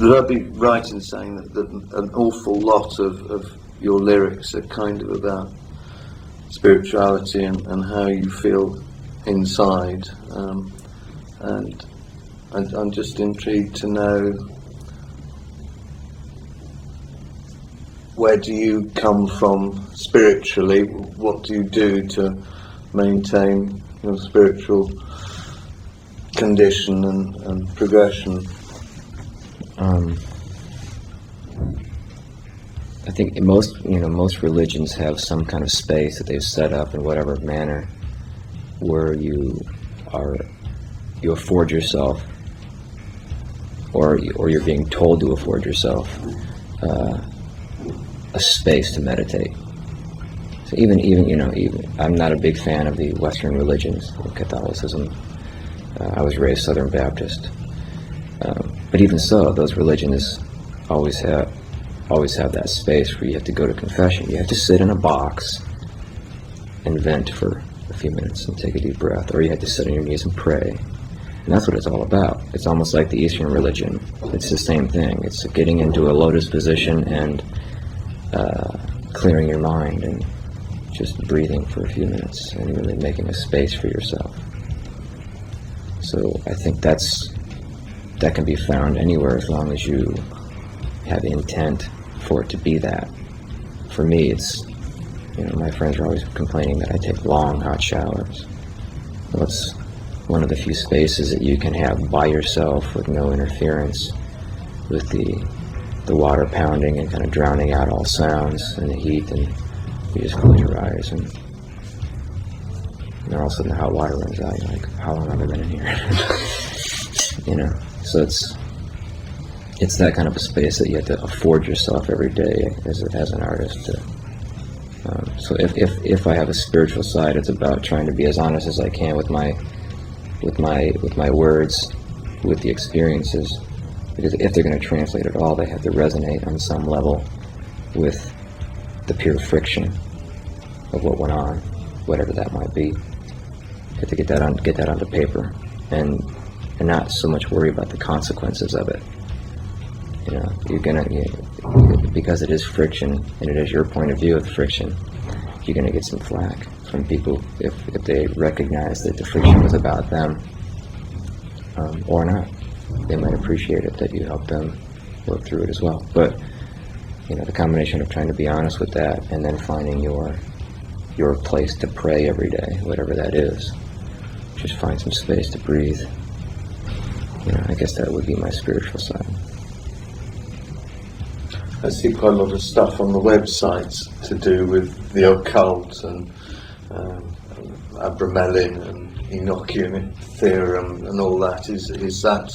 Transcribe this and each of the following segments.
would I be right in saying that an awful lot of your lyrics are kind of about spirituality and how you feel inside? And I'm just intrigued to know, where do you come from spiritually? What do you do to maintain your spiritual condition and progression? I think most religions have some kind of space that they've set up in whatever manner where you afford yourself, or you're being told to afford yourself a space to meditate. So even I'm not a big fan of the Western religions, Catholicism. I was raised Southern Baptist, but even so, those religions always have that space where you have to go to confession. You have to sit in a box and vent for a few minutes and take a deep breath, or you have to sit on your knees and pray. And that's what it's all about. It's almost like the Eastern religion. It's the same thing. It's getting into a lotus position and clearing your mind and just breathing for a few minutes and really making a space for yourself. So I think that can be found anywhere as long as you have intent for it to be that. For me, it's, my friends are always complaining that I take long, hot showers. Well, it's one of the few spaces that you can have by yourself with no interference with the water pounding and kind of drowning out all sounds and the heat, and you just close your eyes and all of a sudden the hot water runs out. You're like, how long have I been in here? So it's that kind of a space that you have to afford yourself every day as an artist. So if I have a spiritual side, it's about trying to be as honest as I can with my words, with the experiences, because if they're going to translate at all, they have to resonate on some level with the pure friction of what went on, whatever that might be. You have to get that onto paper, and not so much worry about the consequences of it. Because it is friction, and it is your point of view of the friction, you're going to get some flack from people if they recognize that the friction was about them, or not. They might appreciate it that you helped them work through it as well. But the combination of trying to be honest with that and then finding your place to pray every day, whatever that is, just find some space to breathe. I guess that would be my spiritual side. I see quite a lot of stuff on the websites to do with the occult and Abramelin and Enochian theorem and all that. Is that?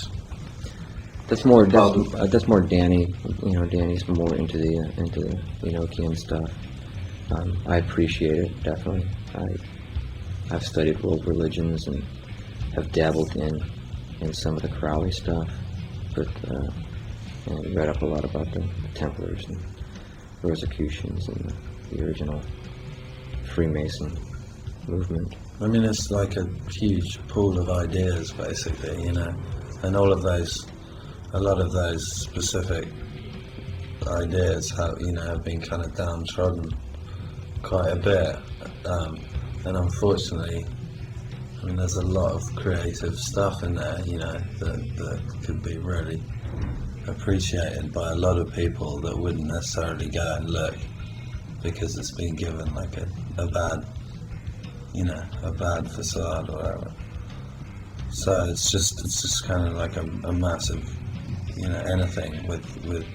That's more Danny. Danny's more into the Enochian stuff. I appreciate it, definitely. I've studied world religions and have dabbled in some of the Crowley stuff, but read up a lot about the Templars and Rosicrucians and the original Freemason movement. I mean, it's like a huge pool of ideas, basically, and a lot of those specific ideas have been kind of downtrodden quite a bit, and unfortunately, there's a lot of creative stuff in there, that could be really appreciated by a lot of people that wouldn't necessarily go and look because it's been given like a bad facade or whatever. So it's just kind of like a massive, anything with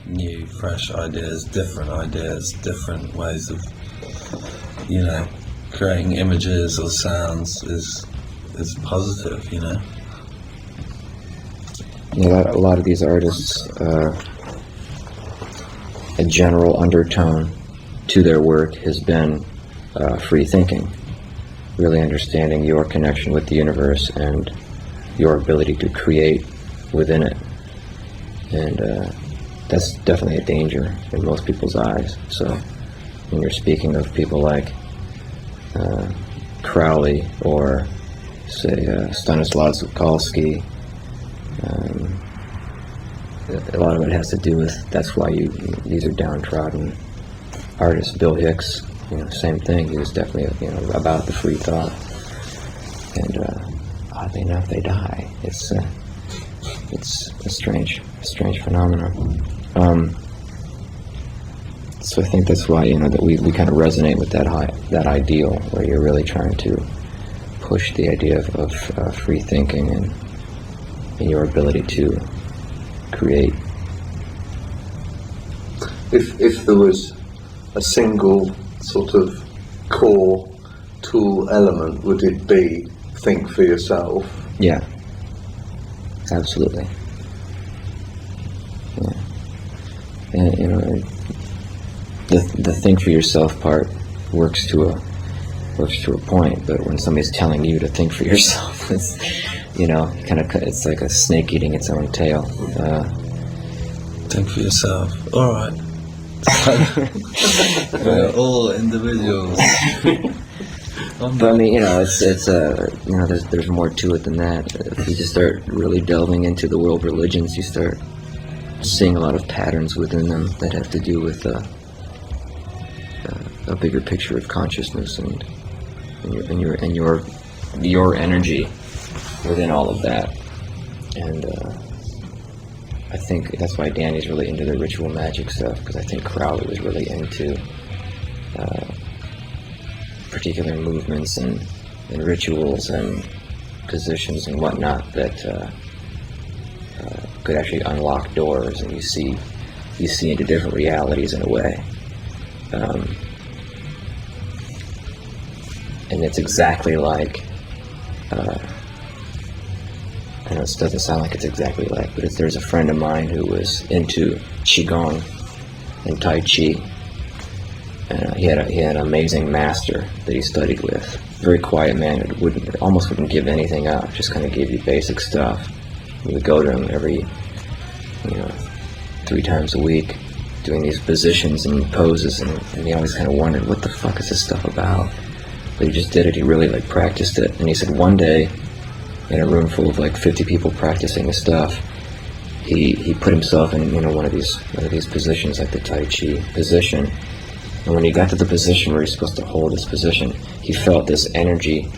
new, fresh ideas, different ways of, creating images or sounds is positive, A lot of these artists, a general undertone to their work has been free thinking, really understanding your connection with the universe and your ability to create within it. And that's definitely a danger in most people's eyes. So when you're speaking of people like Crowley or, say, Stanislav Tsiolkovsky, a lot of it has to do with, that's why these are downtrodden artists. Bill Hicks, same thing. He was definitely, about the free thought. And oddly enough, they die. It's a strange phenomenon. So I think that's why, that we kind of resonate with that ideal, where you're really trying to push the idea of free thinking and your ability to create. If there was a single sort of core tool element, would it be think for yourself? Yeah, absolutely. Yeah. And the think for yourself part works to a point, but when somebody's telling you to think for yourself, it's it's like a snake eating its own tail. Think for yourself. All right. We're all individuals. But I mean, it's there's more to it than that. If you just start really delving into the world religions, you start seeing a lot of patterns within them that have to do with a bigger picture of consciousness and your energy within all of that. And I think that's why Danny's really into the ritual magic stuff, because I think Crowley was really into particular movements and rituals and positions and whatnot that could actually unlock doors, and you see into different realities in a way. And it's exactly like, I know it doesn't sound like it's exactly like, but there's a friend of mine who was into Qigong and Tai Chi. And he had an amazing master that he studied with. Very quiet man who almost wouldn't give anything up, just kind of gave you basic stuff. You would go to him every, 3 times a week, doing these positions and poses, and he always kind of wondered, what the fuck is this stuff about? But he just did it. He really practiced it. And he said one day, in a room full of 50 people practicing this stuff, he put himself in one of these positions, like the Tai Chi position. And when he got to the position where he's supposed to hold this position, he felt this energy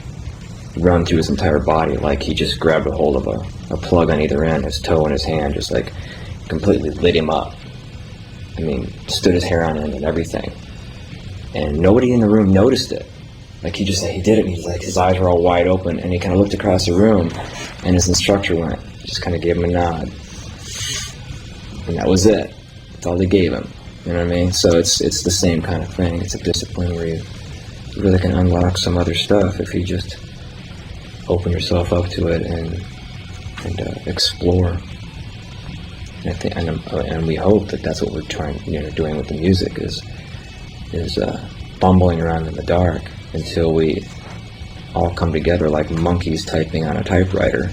run through his entire body, like he just grabbed a hold of a plug on either end, his toe in his hand, just completely lit him up. I mean, stood his hair on end and everything. And nobody in the room noticed it. He did it, and his eyes were all wide open, and he kind of looked across the room, and his instructor just kind of gave him a nod. And that was it. That's all they gave him. You know what I mean? So it's the same kind of thing. It's a discipline where you really can unlock some other stuff if you just open yourself up to it and explore. And I think, and we hope that that's what we're trying, doing with the music is bumbling around in the dark until we all come together like monkeys typing on a typewriter,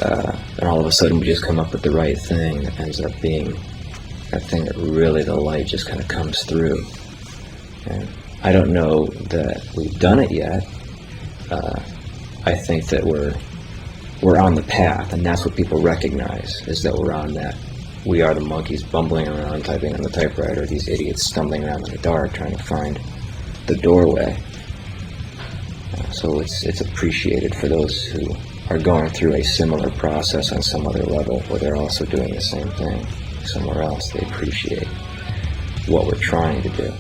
and all of a sudden we just come up with the right thing that ends up being that thing that really the light just kind of comes through. And I don't know that we've done it yet. I think that we're on the path, and that's what people recognize, is that we're on that. We are the monkeys bumbling around typing on the typewriter, these idiots stumbling around in the dark trying to find the doorway. So it's appreciated for those who are going through a similar process on some other level, where they're also doing the same thing somewhere else. They appreciate what we're trying to do.